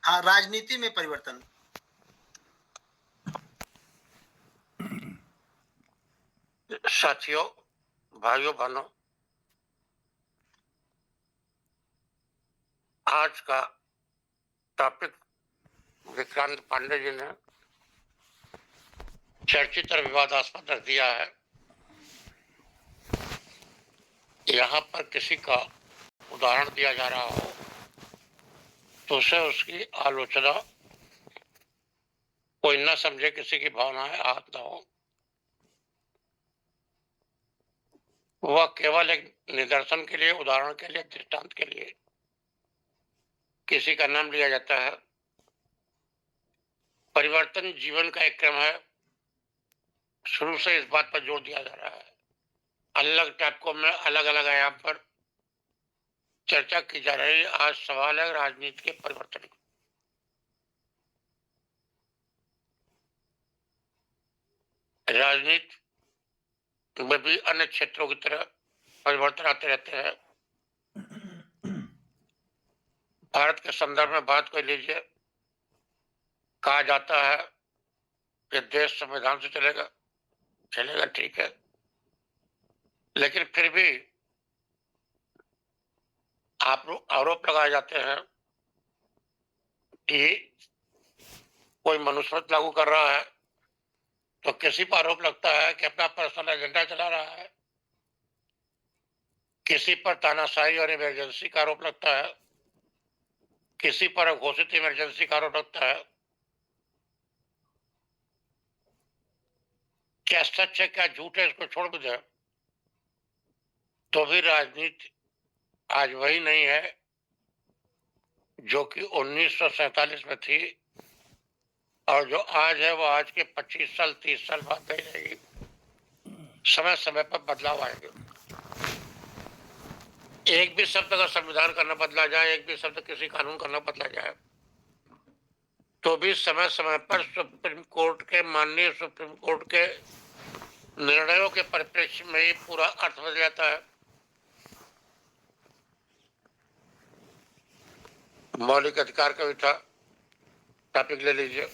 हाँ, राजनीति में परिवर्तन। साथियों, भाइयों बहनों, आज का टॉपिक विक्रांत पांडे जी ने चर्चित और विवादास्पद रख दिया है। यहाँ पर किसी का उदाहरण दिया जा रहा हो तो उसे उसकी आलोचना कोई न समझे, किसी की भावनाएं आहत न हो। वह केवल एक निदर्शन के लिए, उदाहरण के लिए, दृष्टांत के लिए किसी का नाम लिया जाता है। परिवर्तन जीवन का एक क्रम है। शुरू से इस बात पर जोर दिया जा रहा है। अलग टॉपिकों में अलग अलग आयाम पर चर्चा की जा रही है। आज सवाल है राजनीति के परिवर्तन का। राजनीति में भी अन्य क्षेत्रों की तरह परिवर्तन आते रहते हैं। भारत के संदर्भ में बात को लीजिए। कहा जाता है कि देश संविधान से चलेगा, चलेगा, ठीक है, लेकिन फिर भी आरोप लगाए जाते हैं कि कोई मनुस्मृति लागू कर रहा है तो किसी पर आरोप लगता है कि अपना पर्सनल एजेंडा चला रहा है, किसी पर तानाशाही और इमरजेंसी का आरोप लगता है, किसी पर घोषित इमरजेंसी का आरोप लगता है। क्या सच है, क्या झूठ है, इसको छोड़ भी दें तो भी राजनीति आज वही नहीं है जो कि 1947 में थी, और जो आज है वो आज के 25 साल 30 साल बाद नहीं रहेगी। समय समय पर बदलाव आएंगे। एक भी शब्द अगर संविधान का न बदला जाए, एक भी शब्द किसी कानून का न बदला जाए, तो भी समय समय पर सुप्रीम कोर्ट के, माननीय सुप्रीम कोर्ट के निर्णयों के परिप्रेक्ष्य में ही पूरा अर्थ बदल जाता है। मौलिक अधिकार का भी था, टॉपिक ले लीजिए।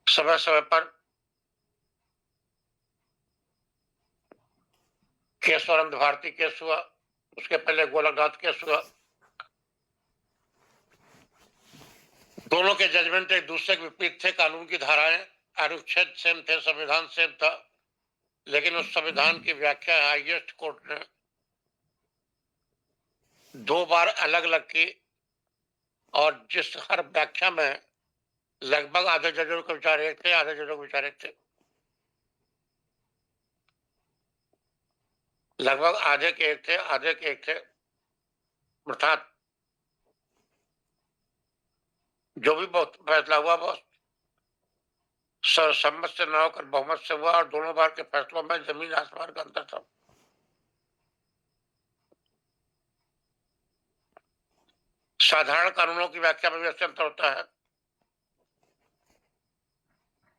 समय समय पर केशवानंद भारती केस हुआ, उसके पहले गोलकनाथ केस हुआ। दोनों के जजमेंट एक दूसरे के विपरीत थे। कानून की धाराएं, अनुच्छेद सेम थे, संविधान सेम था, लेकिन उस संविधान की व्याख्या हाईएस्ट कोर्ट ने 2 बार अलग अलग की, और जिस हर व्याख्या में लगभग आधे जजों के विचार एक थे, आधे जजों के विचार एक थे। लगभग आधे के एक थे, आधे के एक थे, अर्थात जो भी फैसला हुआ वो सर्वसम्मत से न होकर बहुमत से हुआ, और दोनों बार के फैसलों में जमीन आसमान का अंतर था। साधारण कानूनों की व्याख्या में भी ऐसे अंतर होता है।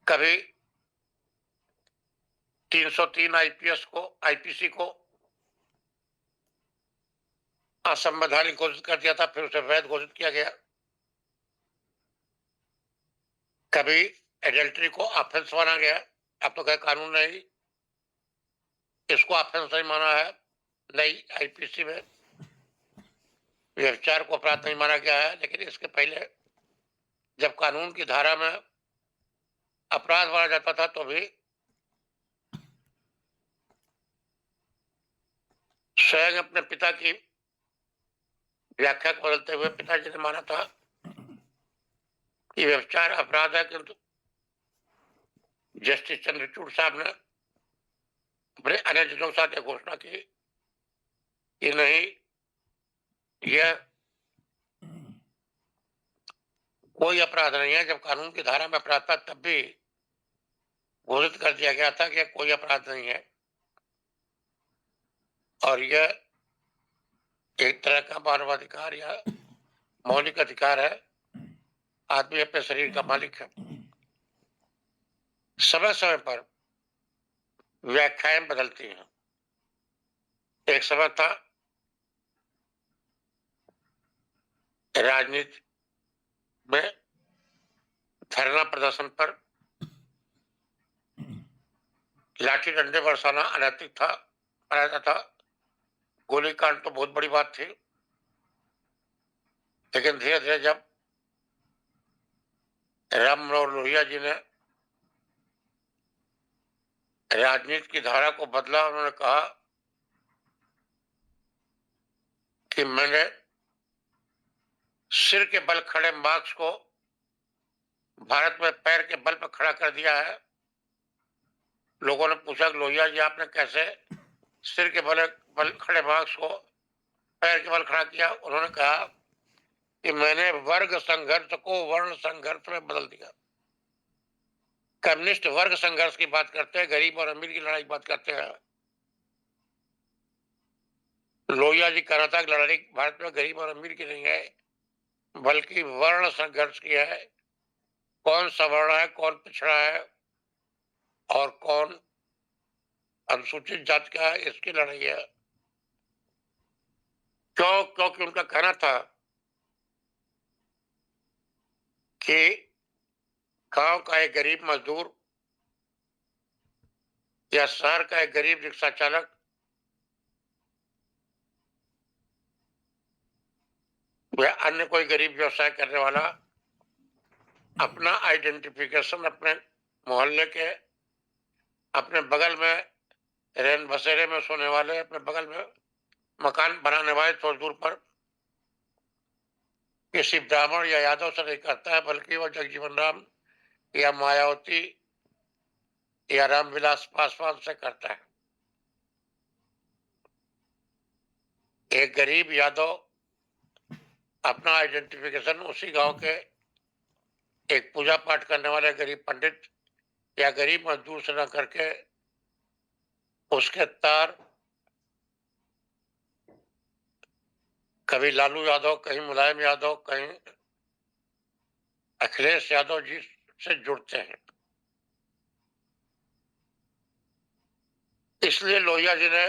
कभी 303 आईपीसी को असंवैधानिक घोषित कर दिया था, फिर उसे वैध घोषित किया गया। कभी एडल्ट्री को ऑफेंस माना गया, अब तो क्या कानून नहीं, इसको ऑफेंस नहीं माना है। नई आईपीसी में व्यभिचार को अपराध नहीं माना गया है, लेकिन इसके पहले जब कानून की धारा में अपराध माना जाता था तो भी स्वयं अपने पिता की व्याख्या को बदलते हुए पिताजी ने माना था कि व्यभिचार अपराध है, किंतु जस्टिस चंद्रचूड़ साहब ने अपने अन्य जजों के साथ यह घोषणा की कि नहीं, यह कोई अपराध नहीं है। जब कानून की धारा में अपराध था तब भी घोषित कर दिया गया था कि यह कोई अपराध नहीं है, और यह एक तरह का मानवाधिकार या मौलिक अधिकार है। आदमी अपने शरीर का मालिक है। समय समय पर व्याख्याएं बदलती हैं। एक समय था राजनीति में धरना प्रदर्शन पर लाठी डंडे बरसाना अनैतिक था, पाया जाता था। गोलीकांड तो बहुत बड़ी बात थी, लेकिन धीरे धीरे जब राम मनोहर लोहिया जी ने राजनीति की धारा को बदला, उन्होंने कहा कि मैंने सिर के बल खड़े मार्क्स को भारत में पैर के बल पर खड़ा कर दिया है। लोगों ने पूछा कि लोहिया जी आपने कैसे सिर के बल खड़े मार्क्स को पैर के बल खड़ा किया? उन्होंने कहा कि मैंने वर्ग संघर्ष को वर्ण संघर्ष में बदल दिया। कम्युनिस्ट वर्ग संघर्ष की बात करते हैं, गरीब और अमीर की लड़ाई की बात करते हैं। लोहिया जी कहना था कि लड़ाई भारत में गरीब और अमीर की नहीं है, बल्कि वर्ण संघर्ष की है। कौन सवर्ण है, कौन पिछड़ा है और कौन अनुसूचित जाति का है, इसकी लड़ाई है। क्योंकि उनका कहना था कि गांव का एक गरीब मजदूर या शहर का एक गरीब रिक्शा चालक या अन्य कोई गरीब व्यवसाय करने वाला अपना आइडेंटिफिकेशन अपने मोहल्ले के, अपने बगल में रैन बसेरे में सोने वाले, अपने बगल में मकान बनाने वाले थोड़ी दूर पर किसी ब्राह्मण या यादव से नहीं करता है, बल्कि वो जगजीवन राम या मायावती या रामविलास पासवान से करता है। एक गरीब यादव अपना आइडेंटिफिकेशन उसी गांव के एक पूजा पाठ करने वाले गरीब पंडित या गरीब मजदूर से न करके उसके तार कभी लालू यादव, कहीं मुलायम यादव, कहीं अखिलेश यादव जी से जुड़ते हैं। इसलिए लोहिया जी ने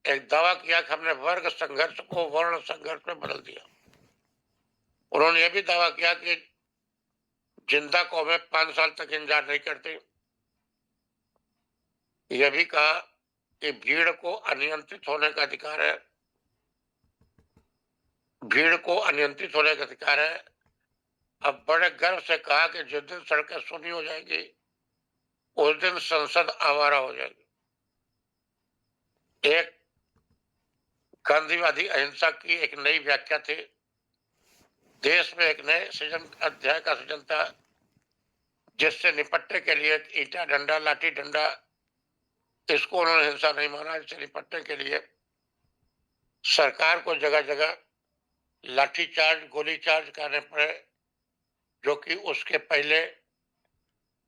एक दावा किया कि हमने वर्ग संघर्ष को वर्ण संघर्ष में बदल दिया। उन्होंने यह भी दावा किया कि जिंदा कौमें 5 साल तक इंतजार नहीं करती। यह भी कहा कि भीड़ को अनियंत्रित होने का अधिकार है, भीड़ को अनियंत्रित होने का अधिकार है। अब बड़े गर्व से कहा कि जिस दिन सड़कें सुनी हो जाएगी उस दिन संसद आवारा हो जाएगी। एक गांधीवादी अहिंसा की एक नई व्याख्या थी। देश में एक नए सृजन अध्याय का सृजन था, जिससे निपटने के लिए ईटा डंडा, लाठी डंडा, इसको उन्होंने हिंसा नहीं माना। इससे निपटने के लिए सरकार को जगह जगह लाठीचार्ज, गोली चार्ज करने पड़े, जो कि उसके पहले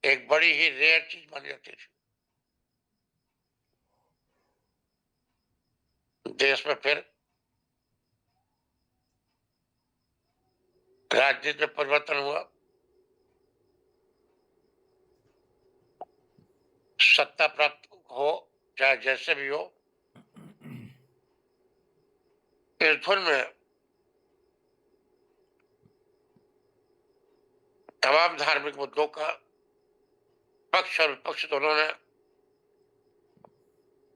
एक बड़ी ही रेयर चीज बन जाती थी। देश में फिर राजनीति में परिवर्तन हुआ, सत्ता प्राप्त हो चाहे जैसे भी हो। इस धुन में तमाम धार्मिक मुद्दों का पक्ष और विपक्ष दोनों ने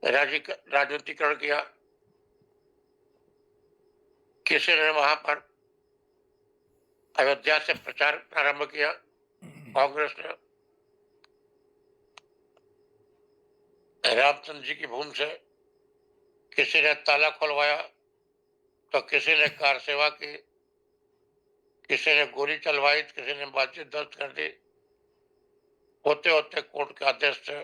राजनीतिकरण किया। किसी ने वहां पर अयोध्या से प्रचार प्रारंभ किया, कांग्रेस ने रामचंद्र जी की भूमि से, किसी ने ताला खुलवाया तो किसी ने कार सेवा की, किसी ने गोली चलवाई, किसी ने बातचीत दर्ज कर दी। होते होते कोर्ट के आदेश से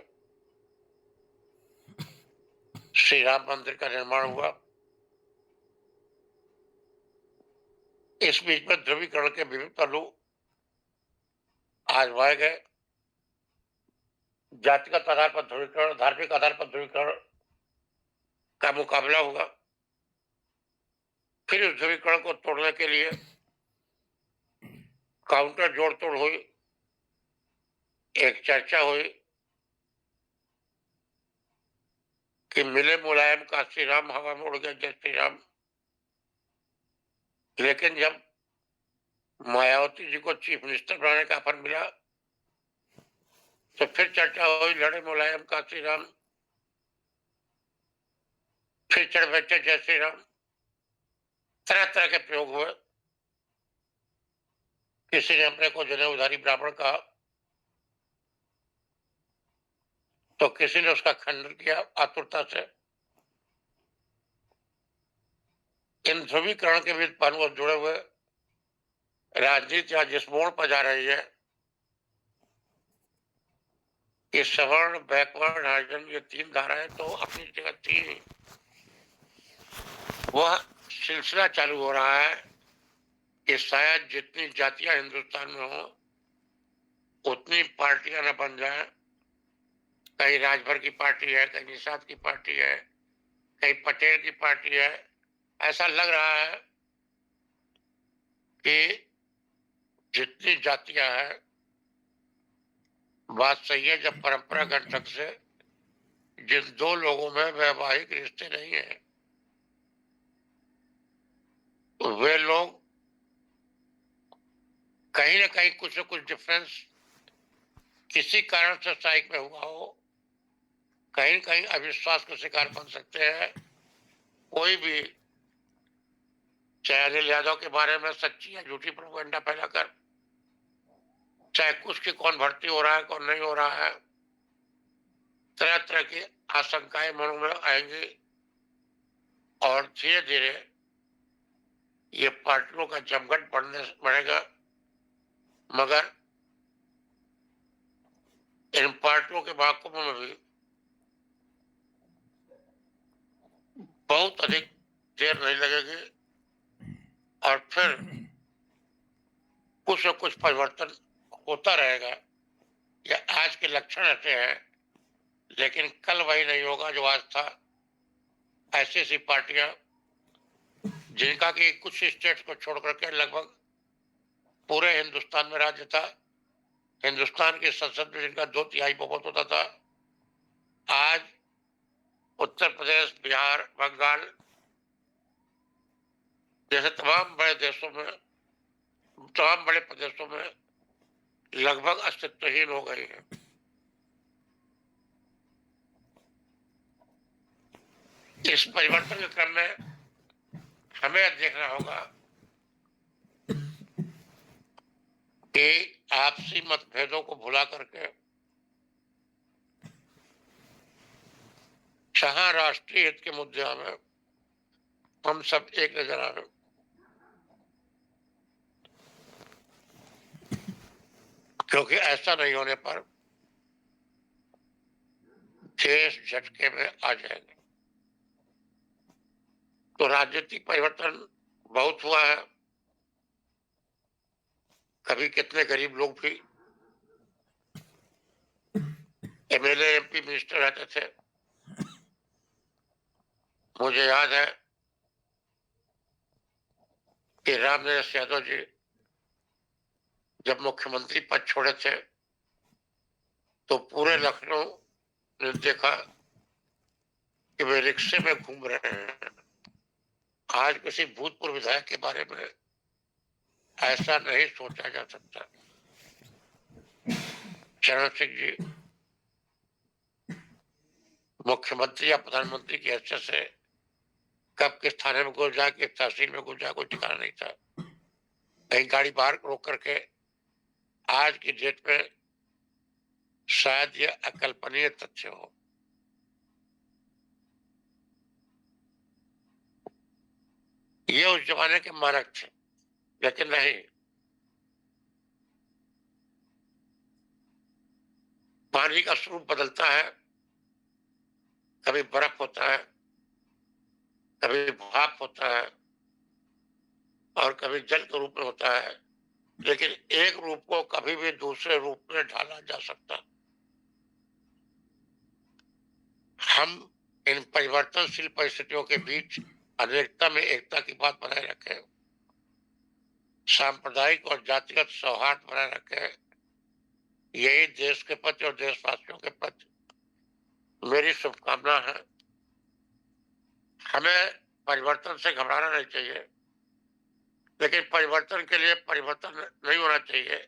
श्री राम मंदिर का निर्माण हुआ। इस बीच में ध्रुवीकरण के विभिन्न पहलू आजमाए गए। जातिगत आधार पर ध्रुवीकरण, धार्मिक आधार पर ध्रुवीकरण का मुकाबला हुआ। फिर इस ध्रुवीकरण को तोड़ने के लिए काउंटर जोड़ तोड़ हुई, एक चर्चा हुई कि मिले मुलायम का श्री राम, हवा में उड़ गए जय श्री राम। लेकिन जब मायावती जी को चीफ मिनिस्टर बनाने का ऑफर मिला, तो फिर चर्चा हुई, लड़े मुलायम कांशीराम, फिर चढ़ बैठे जय श्री राम, तरह तरह के प्रयोग हुए। किसी ने अपने को जनेऊधारी ब्राह्मण कहा, तो किसी ने उसका खंडन किया आतुरता से। इन ध्रुवीकरण के बीच पहलुओं जुड़े हुए राजनीति आज जिस मोड़ पर जा रही है कि सवर्ण, बैकवर्ड, हरिजन, ये तीन धाराएं तो अपनी जगह थी, वह सिलसिला चालू हो रहा है कि शायद जितनी जातियां हिंदुस्तान में हो उतनी पार्टियां न बन जाए। कहीं राजभर की पार्टी है, कहीं निषाद की पार्टी है, कहीं पटेल की पार्टी है। ऐसा लग रहा है कि जितनी जातियां हैं, बात सही है, जब परंपरागत ढंग से जिन दो लोगों में वैवाहिक रिश्ते नहीं है, तो वे लोग कहीं ना कहीं कुछ न कुछ डिफरेंस किसी कारण से साइक में हुआ हो, कहीं कहीं अविश्वास का शिकार बन सकते हैं। कोई भी, चाहे अनिल यादव के बारे में सच्ची या झूठी प्रोपेगेंडा फैलाकर, चाहे कुछ की कौन भर्ती हो रहा है कौन नहीं हो रहा है, तरह तरह की आशंकाएं मन में आएंगी और धीरे धीरे ये पार्टियों का जमघट बढ़ेगा। मगर इन पार्टियों के महाकुंभ में भी बहुत अधिक देर नहीं लगेगी और फिर कुछ न कुछ परिवर्तन होता रहेगा। ये आज के लक्षण ऐसे हैं, लेकिन कल वही नहीं होगा जो आज था। ऐसी ऐसी पार्टियां जिनका कि कुछ स्टेट्स को छोड़ करके लगभग पूरे हिंदुस्तान में राज्य था, हिंदुस्तान की संसद में जिनका 2/3 बहुमत होता था, आज उत्तर प्रदेश, बिहार, बंगाल जैसे तमाम बड़े देशों में, तमाम बड़े प्रदेशों में लगभग अस्तित्वहीन हो गई है। इस परिवर्तन के क्रम में हमें देखना होगा कि आपसी मतभेदों को भुला करके जहां राष्ट्रीय हित के मुद्दे में हम सब एक नजर आ रहे, क्योंकि ऐसा नहीं होने पर देश झटके में आ जाएगा। तो राजनीतिक परिवर्तन बहुत हुआ है। कभी कितने गरीब लोग भी एमएलए, एमपी, मिनिस्टर रहते थे। मुझे याद है कि रामनिवास यादव जी जब मुख्यमंत्री पद छोड़े थे तो पूरे लखनऊ ने देखा कि वे रिक्शे में घूम रहे हैं। आज किसी भूतपूर्व विधायक के बारे में ऐसा नहीं सोचा जा सकता। चरण सिंह जी मुख्यमंत्री या प्रधानमंत्री की हैसियत से कब किस थाने में घुस जाए, किस तहसील में घुस जाए, कोई ठिकाना नहीं था। कहीं गाड़ी बाहर रोक करके, आज की डेट में शायद ये अकल्पनीय तथ्य हो। ये उस जमाने के मानक थे, लेकिन नहीं, पानी का स्वरूप बदलता है। कभी बर्फ होता है, कभी भाप होता है और कभी जल के रूप में होता है, लेकिन एक रूप को कभी भी दूसरे रूप में ढाला जा सकता। हम इन परिवर्तनशील परिस्थितियों के बीच अनेकता में एकता की बात बनाए रखें, सांप्रदायिक और जातिगत सौहार्द बनाए रखें। यही देश के प्रति और देशवासियों के प्रति मेरी शुभकामना है। हमें परिवर्तन से घबराना नहीं चाहिए। लेकिन परिवर्तन के लिए परिवर्तन नहीं होना चाहिए,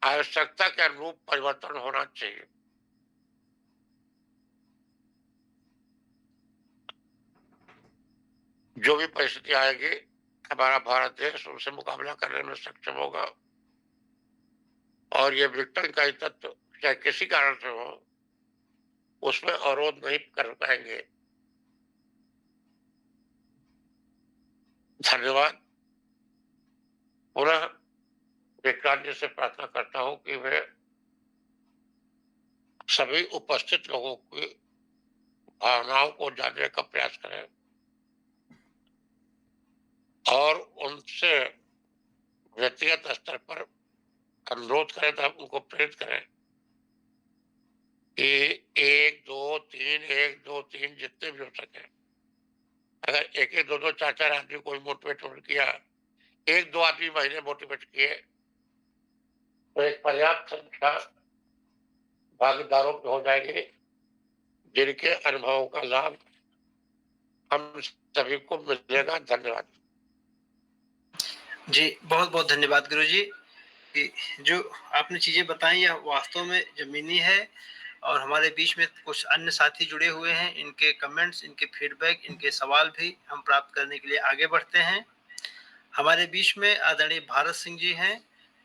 आवश्यकता के अनुरूप परिवर्तन होना चाहिए। जो भी परिस्थिति आएगी, हमारा भारत देश उनसे मुकाबला करने में सक्षम होगा और ये विघटन का तत्व चाहे किसी कारण से हो, उसमें अवरोध नहीं कर पाएंगे। धन्यवाद। पुनः विक्रांत जी से प्रार्थना करता हूं कि वे सभी उपस्थित लोगों की भावनाओं को जानने का प्रयास करें और उनसे व्यक्तिगत स्तर पर अनुरोध करें, तो उनको प्रेरित करें कि 1, 2, 3, 1, 2, 3 जितने भी हो सके, अगर 1-1, 2-2, 4-4 आदमी कोई मोटिवेट किया, 1-2 आदमी महीने मोटिवेट किए, तो एक पर्याप्त संख्या भागीदारों की हो जाएगी, जिनके अनुभवों का लाभ हम सभी को मिलेगा। धन्यवाद। जी, बहुत-बहुत धन्यवाद गुरुजी कि जो आपने चीज़ें बताई यह वास्तव में ज़मीनी है और हमारे बीच में कुछ अन्य साथी जुड़े हुए हैं। इनके कमेंट्स, इनके फीडबैक, इनके सवाल भी हम प्राप्त करने के लिए आगे बढ़ते हैं। हमारे बीच में आदरणीय भारत सिंह जी हैं।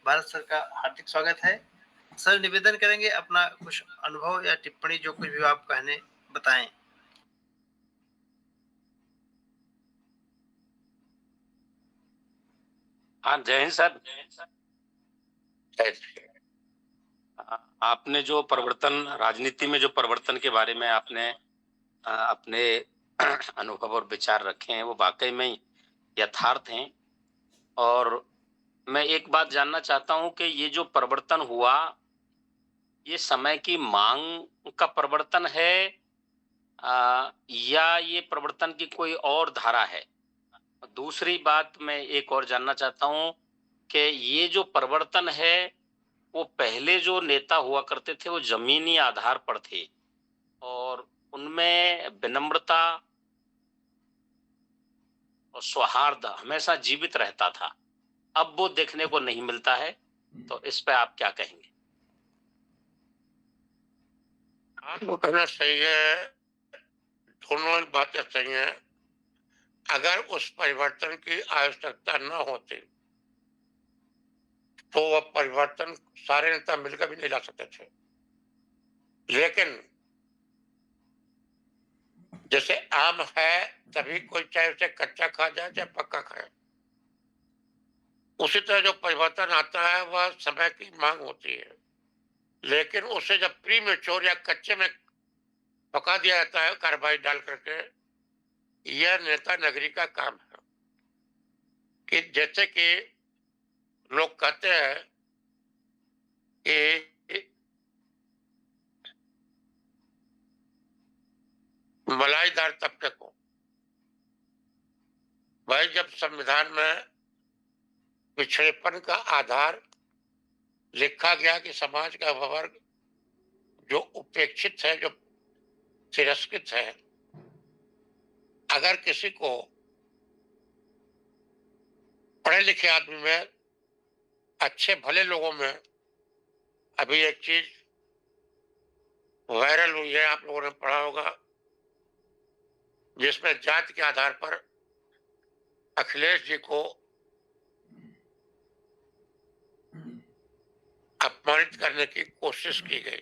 भारत सर का हार्दिक स्वागत है। सर निवेदन करेंगे अपना कुछ अनुभव या टिप्पणी जो कुछ भी आप कहने बताएँ। हाँ, जय हिंद सर। जय श्री आपने जो परिवर्तन राजनीति में जो परिवर्तन के बारे में आपने अपने अनुभव और विचार रखे हैं वो वाकई में यथार्थ हैं और मैं एक बात जानना चाहता हूं कि ये जो परिवर्तन हुआ ये समय की मांग का परिवर्तन है या ये परिवर्तन की कोई और धारा है। दूसरी बात मैं एक और जानना चाहता हूं कि ये जो परिवर्तन है वो पहले जो नेता हुआ करते थे वो जमीनी आधार पर थे और उनमें विनम्रता और सौहार्द हमेशा जीवित रहता था। अब वो देखने को नहीं मिलता है, तो इस पे आप क्या कहेंगे? आपको कहना सही है, दोनों बातें सही हैं। अगर उस परिवर्तन की आवश्यकता न होती, तो वह परिवर्तन सारे नेता मिलकर भी नहीं ला सकते थे। लेकिन जैसे आम है, तभी कोई चाहे उसे कच्चा खा जाए चाहे पक्का खाए, उसी तरह जो परिवर्तन आता है वह समय की मांग होती है। लेकिन उसे जब प्री मेच्योर या कच्चे में पका दिया जाता है कार्बाइड डाल करके, यह नेता नगरी का काम है। कि जैसे कि लोग कहते हैं कि मलाईदार तबके को, भाई जब संविधान में पिछड़ेपन का आधार लिखा गया कि समाज का वह वर्ग जो उपेक्षित है, जो तिरस्कृत है, अगर किसी को पढ़े लिखे आदमी में, अच्छे भले लोगों में, अभी एक चीज वायरल हुई है, आप लोगों ने पढ़ा होगा, जिसमें जाति के आधार पर अखिलेश जी को अपमानित करने की कोशिश की गई।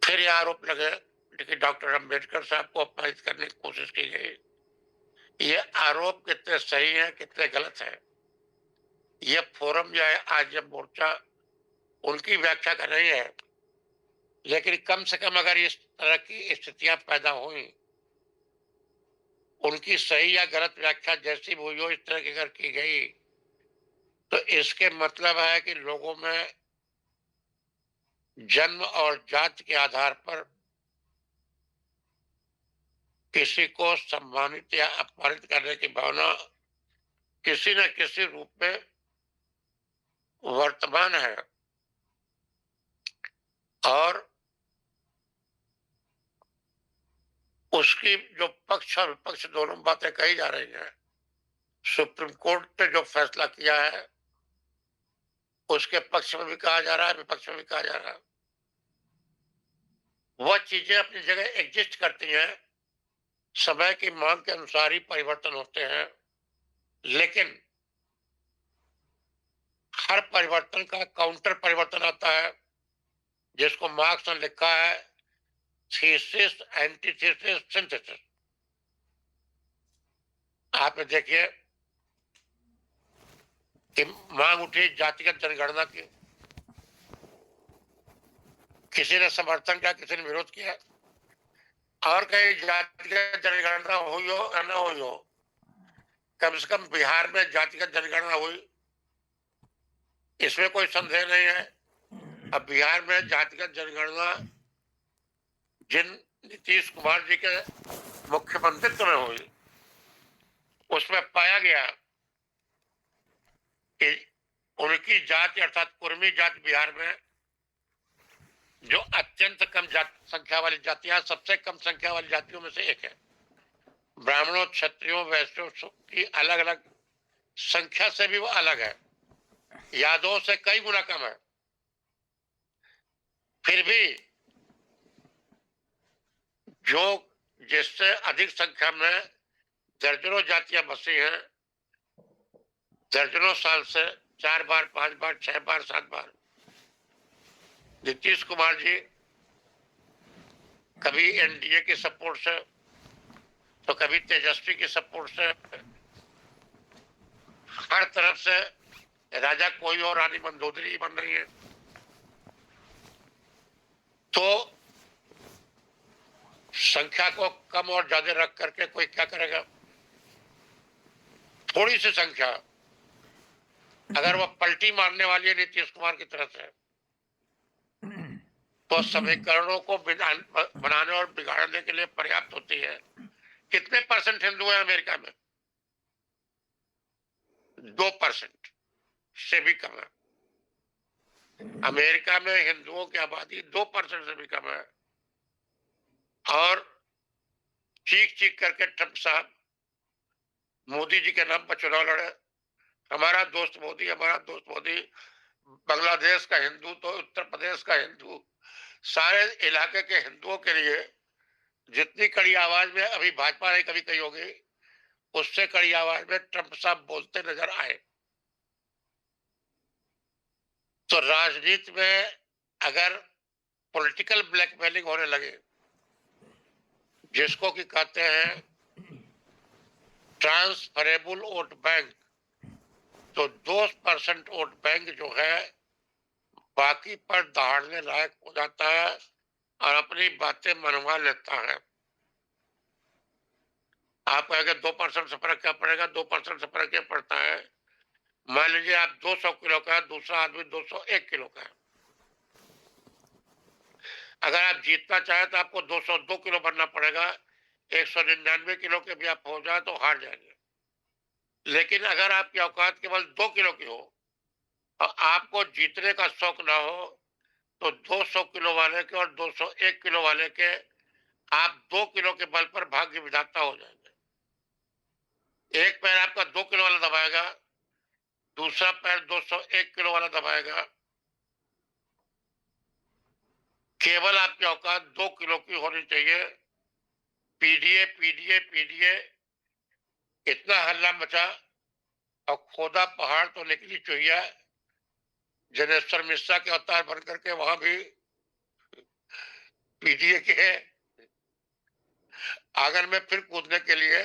फिर ये आरोप लगे कि डॉक्टर अंबेडकर साहब को अपमानित करने की कोशिश की गई। ये आरोप कितने सही है, कितने गलत है, ये फोरम जो है आज जब मोर्चा उनकी व्याख्या कर रही है, लेकिन कम से कम अगर इस तरह की स्थितियां पैदा हुई, उनकी सही या गलत व्याख्या जैसी भी हुई हो, इस तरह की अगर की गई, तो इसके मतलब है कि लोगों में जन्म और जाति के आधार पर किसी को सम्मानित या अपमानित करने की भावना किसी न किसी रूप में वर्तमान है। और उसकी जो पक्ष और विपक्ष दोनों बातें कही जा रही हैं, सुप्रीम कोर्ट ने जो फैसला किया है उसके पक्ष में भी कहा जा रहा है, विपक्ष में भी कहा जा रहा है। वह चीजें अपनी जगह एग्जिस्ट करती हैं, समय की मांग के अनुसार ही परिवर्तन होते हैं, लेकिन हर परिवर्तन का काउंटर परिवर्तन आता है, जिसको मार्क्स ने लिखा है थीसिस, एंटीथीसिस, सिंथेसिस। आप देखिए कि मांग उठी जातिगत जनगणना की, किसी ने समर्थन किया, किसी ने विरोध किया, और कहीं जातिगत जनगणना हुई हो या न हुई हो, कम से कम बिहार में जातिगत जनगणना हुई, इसमें कोई संदेह नहीं है। अब बिहार में जातिगत जनगणना जिन नीतीश कुमार जी के मुख्यमंत्रित्व में हुई, उसमें पाया गया कि उनकी जाति अर्थात कुर्मी जाति बिहार में जो अत्यंत कम संख्या वाली जातियां, सबसे कम संख्या वाली जातियों में से एक है। ब्राह्मणों, क्षत्रियों, वैश्यों की अलग अलग संख्या से भी वो अलग है, यादवों से कई गुना कम है। फिर भी जो जिससे अधिक संख्या में दर्जनों जातियां बसी हैं, दर्जनों साल से 4 बार, 5 बार, 6 बार, 7 बार नीतीश कुमार जी कभी एनडीए के सपोर्ट से, तो कभी तेजस्वी के सपोर्ट से, हर तरफ से राजा कोई और रानी मंदोदरी बन रही है। तो संख्या को कम और ज्यादा रख करके कोई क्या करेगा? थोड़ी सी संख्या अगर वह पलटी मारने वाली है नीतीश कुमार की तरफ से, तो समीकरणों को बनाने और बिगाड़ने के लिए पर्याप्त होती है। कितने परसेंट हिंदू हैं अमेरिका में? 2% से भी कम है। अमेरिका में हिंदुओं की आबादी 2% से भी कम है, और चीख चीख करके ट्रंप साहब मोदी जी के नाम पर चुनाव लड़े। हमारा दोस्त मोदी, हमारा दोस्त मोदी। बांग्लादेश का हिंदू तो उत्तर प्रदेश का हिंदू, सारे इलाके के हिंदुओं के लिए जितनी कड़ी आवाज में अभी भाजपा ने कभी कही होगी, उससे कड़ी आवाज में ट्रंप साहब बोलते नजर आए। तो राजनीति में अगर पॉलिटिकल ब्लैकमेलिंग होने लगे, जिसको कि कहते हैं ट्रांसफरेबल वोट बैंक, तो 2% वोट बैंक जो है बाकी पर दहाड़ने लायक हो जाता है और अपनी बातें मनवा लेता है। आप कहेंगे 2% से फर्क क्या पड़ेगा? 2% से फर्क क्या पड़ता है? मान लीजिए आप 200 किलो का है, दूसरा आदमी 201 किलो का है। अगर आप जीतना चाहे तो आपको 202 किलो बनना पड़ेगा। 199 किलो के भी आप हो जाए तो हार जाएंगे। लेकिन अगर आपकी औकात केवल 2 किलो की हो और आपको जीतने का शौक ना हो, तो 200 किलो वाले के और 201 किलो वाले के आप 2 किलो के बल पर भाग्य विधाता हो जाएंगे। एक पैर आपका 2 किलो वाला दबाएगा, दूसरा पैर 201 किलो वाला दबाएगा। केवल आपकी औकात 2 किलो की होनी चाहिए। पीडीए पीडीए पीडीए इतना हल्ला मचा और खोदा पहाड़ तो निकली चुहिया। जनेश्वर मिश्रा के अवतार बन करके वहां भी पीडीए के आंगन में फिर कूदने के लिए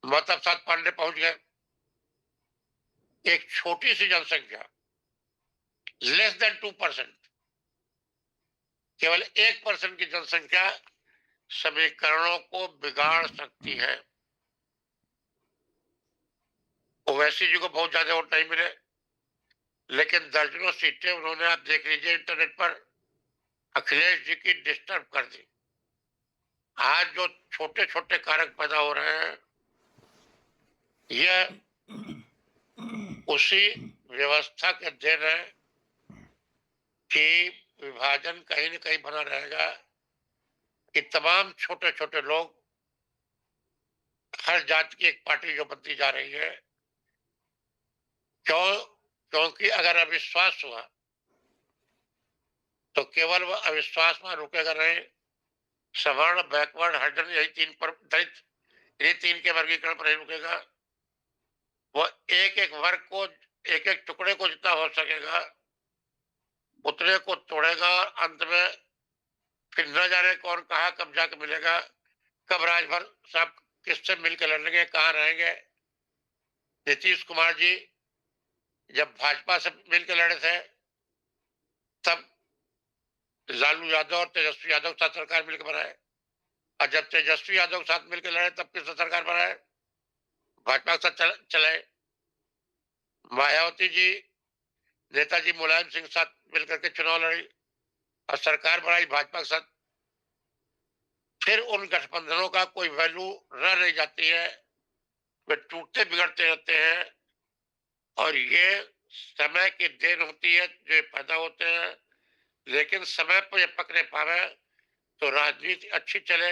महताब साहब पांडे पहुंच गए। एक छोटी सी जनसंख्या, लेस देन 2%, केवल 1% की जनसंख्या समीकरणों को बिगाड़ सकती है। ओवैसी जी को बहुत ज्यादा वोट नहीं मिले, लेकिन दर्जनों सीटें उन्होंने, आप देख लीजिए इंटरनेट पर, अखिलेश जी की डिस्टर्ब कर दी। आज जो छोटे छोटे कारक पैदा हो रहे हैं, यह उसी व्यवस्था के देन है कि विभाजन कहीं न कहीं बना रहेगा। कि तमाम छोटे छोटे लोग, हर जात की एक पार्टी जो बनती जा रही है, क्योंकि अगर अविश्वास हुआ तो केवल वह अविश्वास में रुकेगा नहीं। सवर्ण, बैकवर्ड, हरिजन, यही तीन पर दलित, इन्हीं तीन के वर्गीकरण पर नहीं रुकेगा। वो एक एक वर्ग को, एक एक टुकड़े को जितना हो सकेगा उतने को तोड़ेगा, और अंत में फिर न जाने कौन कहाँ कब जाके मिलेगा, कब राजभर साहब किससे मिलकर लड़ेंगे, कहाँ रहेंगे। नीतीश कुमार जी जब भाजपा से मिलकर लड़े थे तब लालू यादव और तेजस्वी यादव के साथ सरकार मिलकर बनाए, और जब तेजस्वी यादव के साथ मिलकर लड़े तब किससे सरकार बनाए, भाजपा के साथ चले। मायावती जी नेताजी मुलायम सिंह के साथ मिलकर के चुनाव लड़ी और सरकार बनाई भाजपा के साथ। फिर उन गठबंधनों का कोई वैल्यू रह नहीं जाती है, वे टूटते बिगड़ते रहते हैं, और ये समय की देन होती है जो ये पैदा होते हैं। लेकिन समय पर ये पकड़े पावे तो राजनीति अच्छी चले।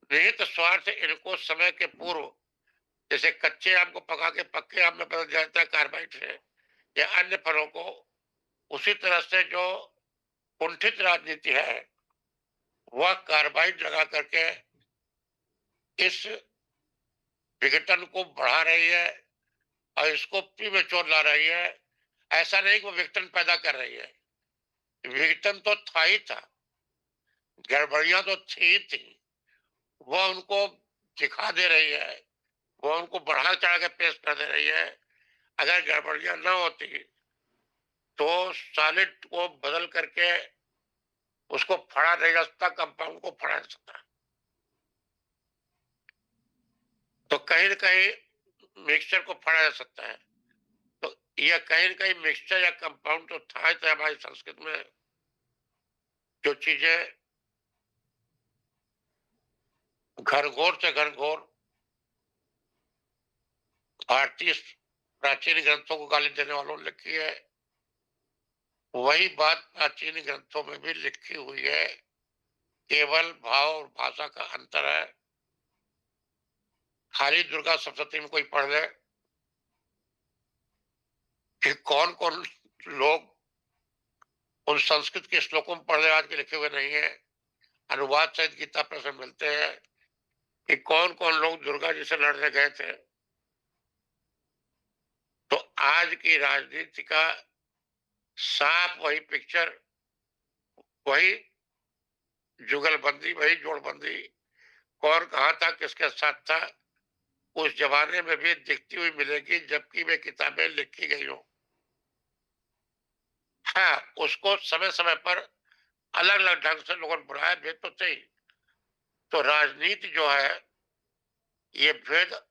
निहित स्वार्थ इनको समय के पूर्व, जैसे कच्चे आम को पका के पक्के आम में बदल जाता है कार्बाइड से या अन्य फलों को, उसी तरह से जो कुंठित राजनीति है वह कार्बाइड लगा करके इस विघटन को बढ़ा रही है और इसको प्रीमेच्योर ला रही है। ऐसा नहीं कि वो विघटन पैदा कर रही है, विघटन तो था ही था, गड़बड़ियां तो थी थी, वह उनको दिखा दे रही है, वो उनको बढ़ा चढ़ा के पेश कर दे रही है। अगर गड़बड़ियां न होती तो सॉलिड को बदल करके उसको फड़ा नहीं जा सकता, कंपाउंड को फड़ा जा सकता। तो कहीं न कहीं मिक्सचर को फड़ा जा सकता है। तो यह कहीं न कहीं मिक्सचर या कंपाउंड तो था ही था हमारी संस्कृति में। जो चीजें घनघोर से घनघोर भारतीय प्राचीन ग्रंथों को गाली देने वालों ने लिखी है, वही बात प्राचीन ग्रंथों में भी लिखी हुई है, केवल भाव और भाषा का अंतर है। खाली दुर्गा सप्तशती में कोई पढ़ ले कि कौन कौन लोग उन संस्कृत के श्लोकों में पढ़ ले, आज के लिखे हुए नहीं है, अनुवाद सहित गीता प्रेस में मिलते हैं कि कौन कौन लोग दुर्गा जी से लड़ने गए थे। तो आज की राजनीति का साफ वही पिक्चर, वही जुगलबंदी, वही जोड़बंदी, कौन कहाँ था, किसके साथ था, उस जमाने में भी दिखती हुई मिलेगी जबकि वे किताबें लिखी गई हो। हाँ, उसको समय समय पर अलग अलग ढंग से लोगों ने बुलाया, भेद तो सही। तो राजनीति जो है ये भेद,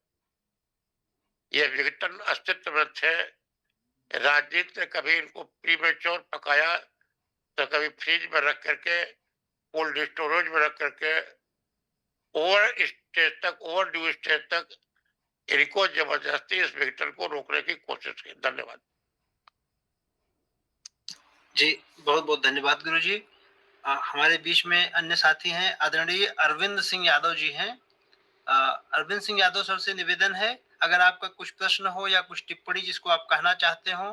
ये विघटन अस्तित्व में थे। राजनीति ने कभी इनको प्रीमेच्योर पकाया तो कभी फ्रिज में रख करके, कोल्ड स्टोरेज में रख करके, ओवर स्टेज तक, ओवर ड्यू स्टेज तक इनको जबरदस्ती इस विघटन को रोकने की कोशिश की। धन्यवाद जी, बहुत बहुत धन्यवाद गुरु जी। हमारे बीच में अन्य साथी हैं, आदरणीय अरविंद सिंह यादव जी हैं। अरविंद सिंह यादव सर से निवेदन है, अगर आपका कुछ प्रश्न हो या कुछ टिप्पणी जिसको आप कहना चाहते हो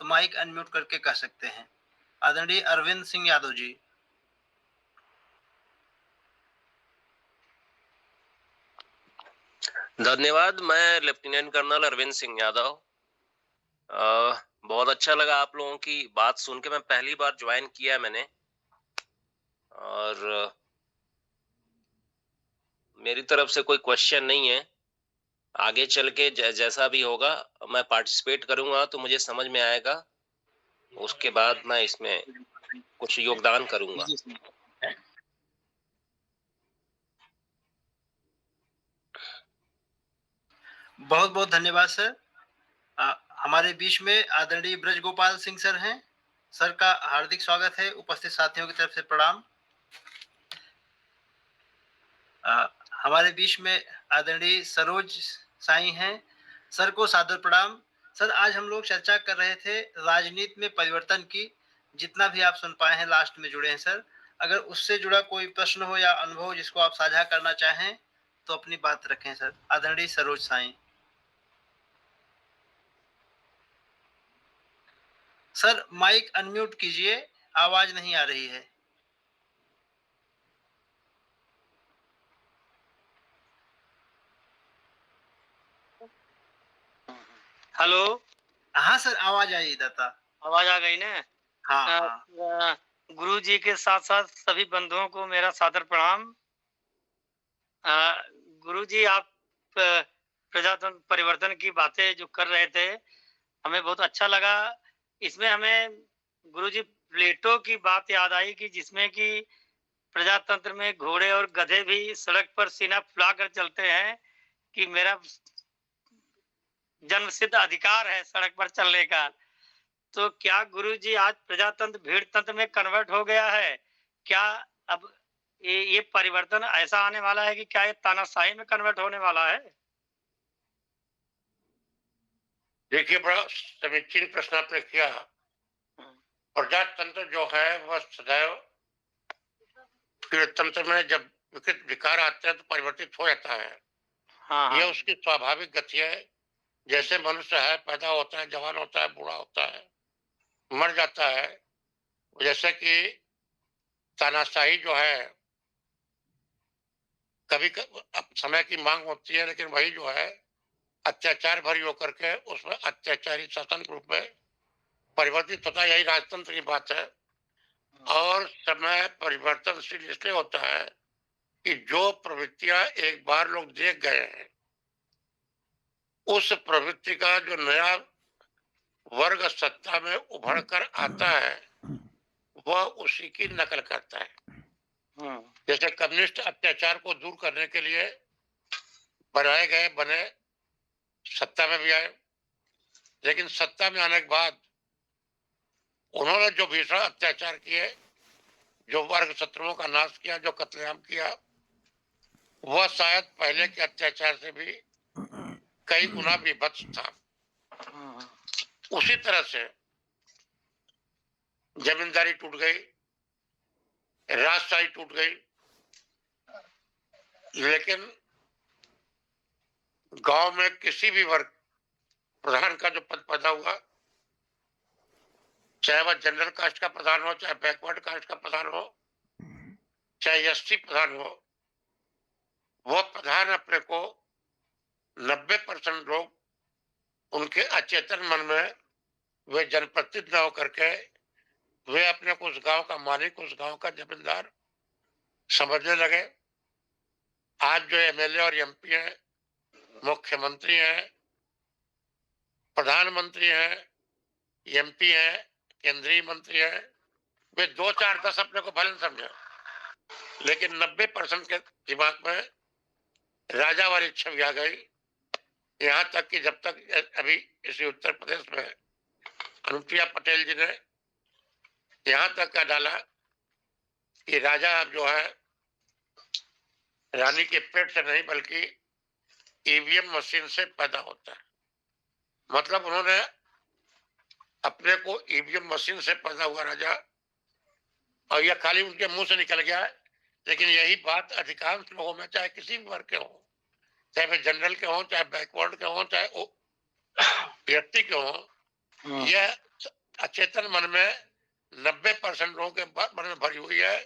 तो माइक अनम्यूट करके कह सकते हैं। आदरणीय अरविंद सिंह यादव जी। धन्यवाद। मैं लेफ्टिनेंट कर्नल अरविंद सिंह यादव। बहुत अच्छा लगा आप लोगों की बात सुन के। मैं पहली बार ज्वाइन किया मैंने, और मेरी तरफ से कोई क्वेश्चन नहीं है। आगे चल के जैसा भी होगा मैं पार्टिसिपेट करूंगा तो मुझे समझ में आएगा, उसके बाद मैं इसमें कुछ योगदान करूंगा। बहुत बहुत धन्यवाद सर। हमारे बीच में आदरणीय ब्रज गोपाल सिंह सर हैं। सर का हार्दिक स्वागत है। उपस्थित साथियों की तरफ से प्रणाम। हमारे बीच में आदरणीय सरोज साई हैं। सर को सादर प्रणाम। सर, आज हम लोग चर्चा कर रहे थे राजनीति में परिवर्तन की। जितना भी आप सुन पाए हैं लास्ट में जुड़े हैं सर। अगर उससे जुड़ा कोई प्रश्न हो या अनुभव जिसको आप साझा करना चाहें तो अपनी बात रखें सर। आदरणीय Saroj Sai. Sir mike unmute कीजिए, आवाज नहीं आ रही है। हेलो। हाँ सर, आवाज आई दाता। आवाज आ गई ना। हाँ हाँ। गुरु जी के साथ साथ सभी बंधुओं को मेरा सादर प्रणाम। गुरु जी, आप प्रजातंत्र परिवर्तन की बातें जो कर रहे थे, हमें बहुत अच्छा लगा। इसमें हमें गुरु जी प्लेटो की बात याद आई कि जिसमें कि प्रजातंत्र में घोड़े और गधे भी सड़क पर सीना फुलाकर चलते हैं कि मेरा जन्मसिद्ध अधिकार है सड़क पर चलने का। तो क्या गुरु जी आज प्रजातंत्र भीड़ तंत्र में कन्वर्ट हो गया है? क्या अब ये परिवर्तन ऐसा आने वाला है कि क्या ये तानाशाही में कन्वर्ट होने वाला है? देखिए, बड़ा समीचीन प्रश्न आपने किया। प्रजातंत्र जो है वह सदैव तंत्र में जब विकार आते हैं तो परिवर्तित हो जाता है। हाँ, यह हाँ। उसकी स्वाभाविक गति है। जैसे मनुष्य है, पैदा होता है, जवान होता है, बूढ़ा होता है, मर जाता है। जैसे कि तानाशाही जो है, कभी अब समय की मांग होती है, लेकिन वही जो है अत्याचार भरी होकर के उसमें अत्याचारी शासन के रूप में परिवर्तित होता है। यही राजतंत्र की बात है। और समय परिवर्तनशील इसलिए होता है कि जो प्रवृत्तियां एक बार लोग देख गए हैं, उस प्रवृत्ति का जो नया वर्ग सत्ता में उभर कर आता है, वह उसी की नकल करता है। जैसे कम्युनिस्ट अत्याचार को दूर करने के लिए बनाए गए बने, सत्ता में भी आए, लेकिन सत्ता में आने के बाद उन्होंने जो भीषण अत्याचार किए, जो वर्ग शत्रुओं का नाश किया, जो कत्लेआम किया, वह शायद पहले के अत्याचार से भी कई गुना विभत्स था। उसी तरह से जमींदारी टूट गई, राजशाही टूट गई, लेकिन गांव में किसी भी वर्ग प्रधान का जो पद पैदा हुआ, चाहे वह जनरल कास्ट का प्रधान हो, चाहे बैकवर्ड कास्ट का प्रधान हो, चाहे एसटी प्रधान हो, वह प्रधान अपने को 90% लोग उनके अचेतन मन में वे जनप्रतिनिधि न होकर के वे अपने को उस गांव का मालिक, उस गांव का जमींदार समझने लगे। आज जो एमएलए और एमपी हैं, मुख्यमंत्री हैं, प्रधानमंत्री हैं, एमपी हैं, केंद्रीय मंत्री हैं, वे 2, 4, 10 अपने को भले समझे, लेकिन 90% के दिमाग में राजा वाली छवि आ गई। यहाँ तक कि जब तक अभी इसी उत्तर प्रदेश में अनुप्रिया पटेल जी ने यहाँ तक कह डाला कि राजा अब जो है रानी के पेट से नहीं बल्कि ईवीएम मशीन से पैदा होता है। मतलब उन्होंने अपने को ईवीएम मशीन से पैदा हुआ राजा, और यह खाली उनके मुंह से निकल गया है, लेकिन यही बात अधिकांश लोगों में, चाहे किसी भी वर्ग के हो, चाहे वे जनरल के हों, चाहे बैकवर्ड के हों, चाहे व्यक्ति के हों, यह अचेतन मन में 90% लोगों के मन में भरी हुई है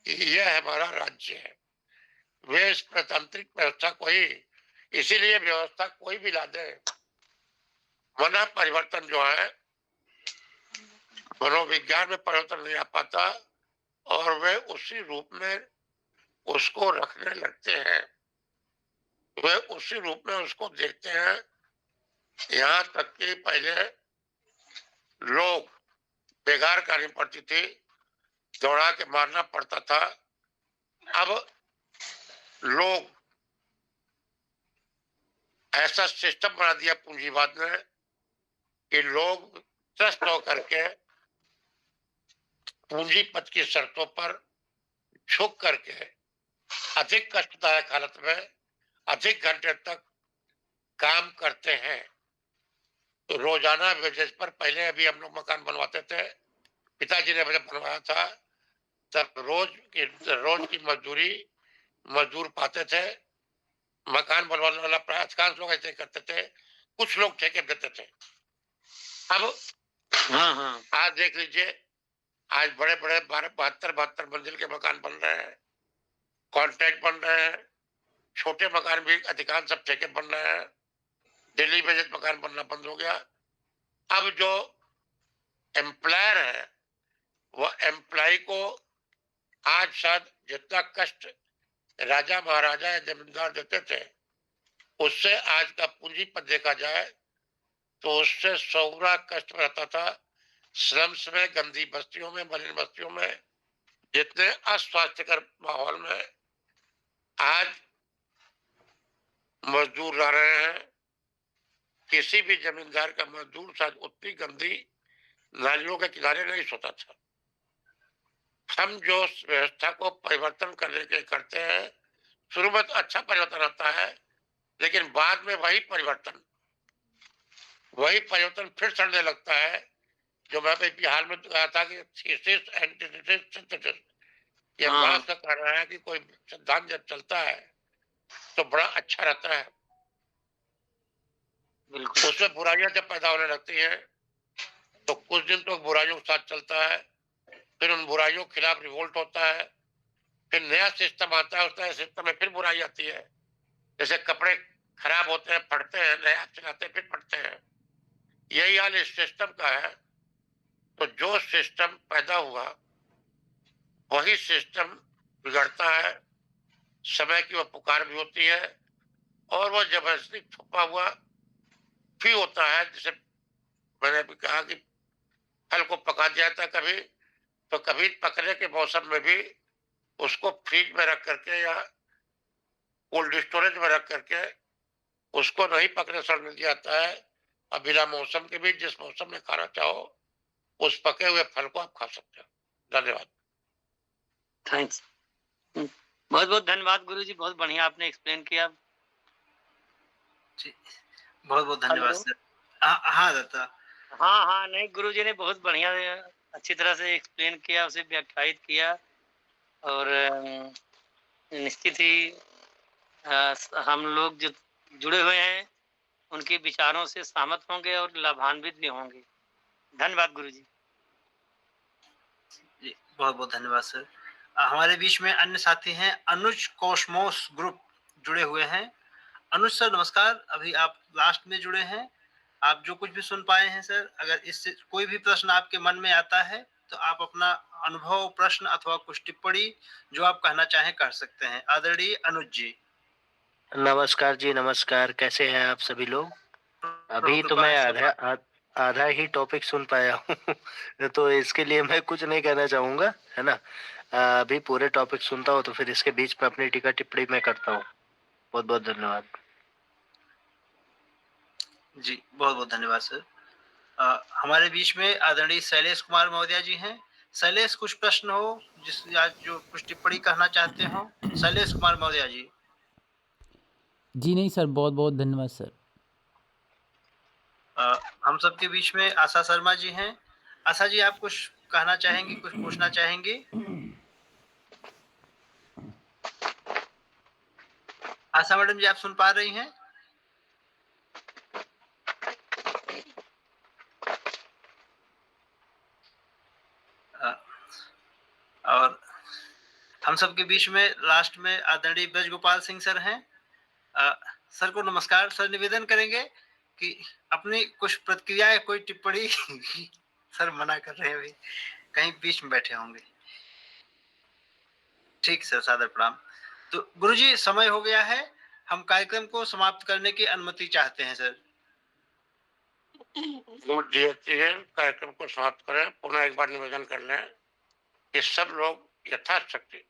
कि यह हमारा राज्य है। वे इस प्रतांत्रिक व्यवस्था को ही, इसीलिए व्यवस्था कोई भी ला दे, मना परिवर्तन जो है, मनोविज्ञान में परिवर्तन नहीं आ पाता और वे उसी रूप में उसको रखने लगते हैं, वे उसी रूप में उसको देखते हैं। यहाँ तक कि पहले लोग बेगार करनी पड़ती थी, दौड़ा के मारना पड़ता था। अब लोग ऐसा सिस्टम बना दिया पूंजीवाद ने कि लोग त्रस्त होकर के पूंजीपत की शर्तों पर झुक करके अधिक कष्टदायक हालत में अधिक घंटे तक काम करते हैं। तो रोजाना बेसिस पर पहले अभी हम लोग मकान बनवाते थे, पिताजी ने मुझे बनवाया था, तब रोज की मजदूर पाते थे। मकान बनवाने वाला प्राय अधिकांश लोग ऐसे करते थे, कुछ लोग ठेके देते थे। अब हाँ आज देख लीजिए, आज बड़े बड़े 72 मंजिल के मकान बन रहे हैं, कॉन्ट्रैक्ट बन रहे हैं। छोटे मकान भी अधिकांश सब ठेके बन रहे हैं। दिल्ली में जैसे मकान बनना बंद हो गया। अब जो एम्प्लॉयर है वो एम्प्लॉय को आज शायद जितना कष्ट राजा महाराजा या जमींदार देते थे, उससे आज का पूंजीपत देखा जाए तो उससे 100 गुना कष्ट रहता था। स्लम्स में, गंदी बस्तियों में, मलिन बस्तियों में, जितने अस्वास्थ्यकर माहौल में आज मजदूर रह रहे हैं। किसी भी जमींदार का मजदूर शायद उतनी गंदी नालियों के किनारे नहीं सोता था। हम जो व्यवस्था को परिवर्तन करने के करते हैं, शुरू में तो अच्छा परिवर्तन आता है, लेकिन बाद में वही परिवर्तन फिर चढ़ने लगता है। जो मैं अभी हाल में कहा था कि थीसिस, एंटीथेसिस, सिंथेसिस, ये हाँ मार्क्स का कहना है कि कोई सिद्धांत जब चलता है तो बड़ा अच्छा रहता है। बिल्कुल। उसमें बुराइयां जब पैदा होने लगती हैं तो कुछ दिन तो बुराइयों के साथ चलता है, फिर उन बुराइयों के खिलाफ रिवोल्ट होता है, फिर नया सिस्टम आता है, उस नए सिस्टम में फिर बुराई आती है। जैसे कपड़े खराब होते हैं, फटते हैं, नया चलाते हैं, फिर फटते हैं। यही हाल इस सिस्टम का है। तो जो सिस्टम पैदा हुआ वही सिस्टम बिगड़ता है। समय की वह पुकार भी होती है और वो जबरदस्ती छुपा हुआ भी होता है। जैसे मैंने भी कहा कि फल को पका दिया था कभी, तो कभी पकने के मौसम में भी उसको फ्रिज में रख करके या कोल्ड स्टोरेज में रख करके उसको नहीं पकने सड़ने दिया जाता है। अब बिना मौसम के भी जिस मौसम में खाना चाहो उस पके हुए फल को आप खा सकते हो। धन्यवाद। थैंक्स। बहुत बहुत धन्यवाद गुरुजी, बहुत बढ़िया आपने एक्सप्लेन किया। जी, बहुत बहुत धन्यवाद हेलो। सर। हाँ दत्ता। हाँ नहीं, गुरुजी ने बहुत बढ़िया अच्छी तरह से एक्सप्लेन किया, उसे व्याख्यायित किया और निश्चित ही हम लोग जो जुड़े हुए हैं उनके विचारों से सहमत होंगे और लाभान्वित भी होंगे। धन्यवाद गुरुजी। जी, बहुत बहुत धन्यवाद सर। हमारे बीच में अन्य साथी हैं, अनुज कॉस्मोस ग्रुप जुड़े हुए हैं। अनुज सर नमस्कार, अभी आप लास्ट में जुड़े हैं। आप जो कुछ भी सुन पाए हैं सर, अगर इससे कोई भी प्रश्न आपके मन में आता है तो आप अपना अनुभव, प्रश्न अथवा कुछ टिप्पणी जो आप कहना चाहें कर सकते हैं। आदरणीय अनुज जी। नमस्कार जी, नमस्कार। कैसे हैं आप सभी लोग? अभी तो मैं आधा ही टॉपिक सुन पाया हूँ तो इसके लिए मैं कुछ नहीं कहना चाहूंगा, है ना। अभी पूरे टॉपिक सुनता हूँ तो फिर इसके बीच में अपनी टीका टिप्पणी मैं करता हूँ। बहुत बहुत धन्यवाद जी, बहुत बहुत धन्यवाद सर। हमारे बीच में आदरणीय शैलेश कुमार महोदय जी हैं। शैलेश, कुछ प्रश्न हो जिस आज जो कुछ टिप्पणी कहना चाहते हो, शैलेश कुमार महोदय जी। जी नहीं सर, बहुत बहुत धन्यवाद सर। हम सबके बीच में आशा शर्मा जी हैं। आशा जी, आप कुछ कहना चाहेंगी, कुछ पूछना चाहेंगी? आशा मैडम जी, आप सुन पा रही हैं? और हम सबके बीच में लास्ट में आदरणीय ब्रज गोपाल सिंह सर हैं। सर को नमस्कार। सर निवेदन करेंगे कि अपनी कुछ प्रतिक्रिया, कोई टिप्पणी सर मना कर रहे हैं, अभी कहीं बीच में बैठे होंगे। ठीक सर, सादर प्रणाम। तो गुरुजी, समय हो गया है, हम कार्यक्रम को समाप्त करने की अनुमति चाहते हैं सर। कार्यक्रम को समाप्त करें। पुनः एक बार निवेदन कर लें कि सब लोग यथाशक्ति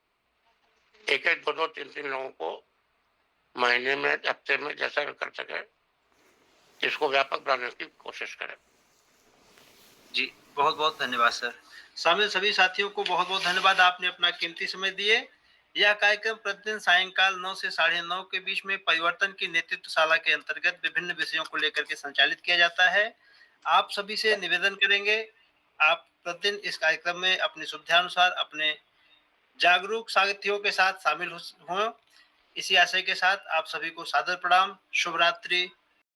एक एक, दो दो, तीन तीन लोगों को महीने में, हफ्ते में, जैसा भी कर सके, इसको व्यापक बनाने की कोशिश करें। जी, बहुत बहुत धन्यवाद सर। शामिल सभी साथियों को बहुत बहुत धन्यवाद, आपने अपना कीमती समय दिए। यह कार्यक्रम प्रतिदिन सायंकाल 9 से 9:30 के बीच में परिवर्तन की नेतृत्वशाला के अंतर्गत विभिन्न विषयों को लेकर के संचालित किया जाता है। आप सभी से निवेदन करेंगे, आप प्रतिदिन इस कार्यक्रम में अपनी सुविधानुसार अपने जागरूक साथियों के साथ शामिल हों। इसी आशय के साथ आप सभी को सादर प्रणाम। शुभ रात्रि।